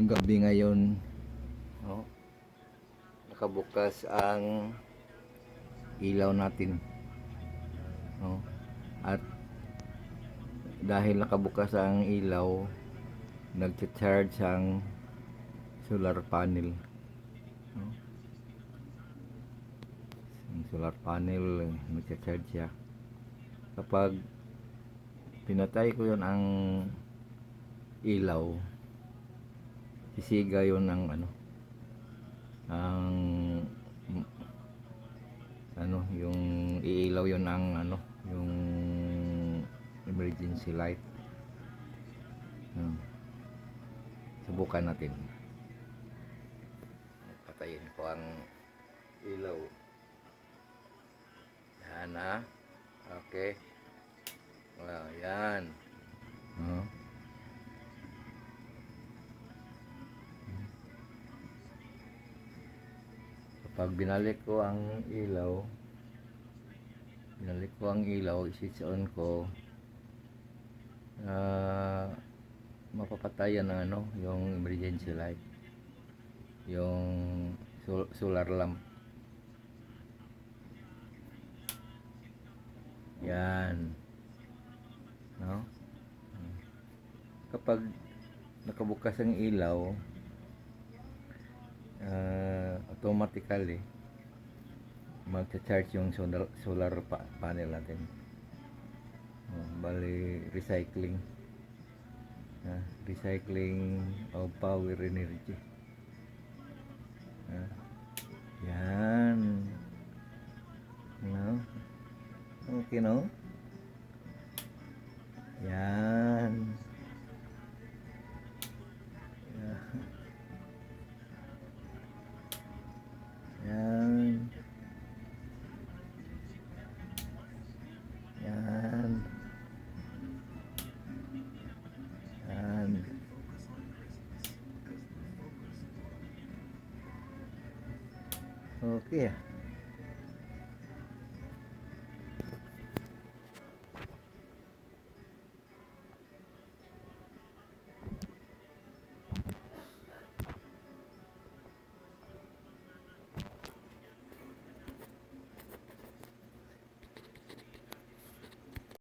gabi ngayon, no? Nakabukas ang ilaw natin, no? At dahil nakabukas ang ilaw, nagcha-charge ang solar panel, no? Ang solar panel nagcha-charge siya. Kapag pinatay ko yon ang ilaw, sisiga yon ang yung iilaw yon ang yung emergency light. Subukan natin. Patayin ko ang ilaw. Yan ha. Okay. Well, yan. Kapag binalik ko ang ilaw, i-switch on ko, mapapatayan ng yung emergency light, yung solar lamp. Yan, no? Kapag nakabukas ang ilaw, automatically magcha-charge yung solar panel natin. Bali recycling of power energy. Yan, no? Okay, no? Yan. Yan. Yan. Yan. Okay.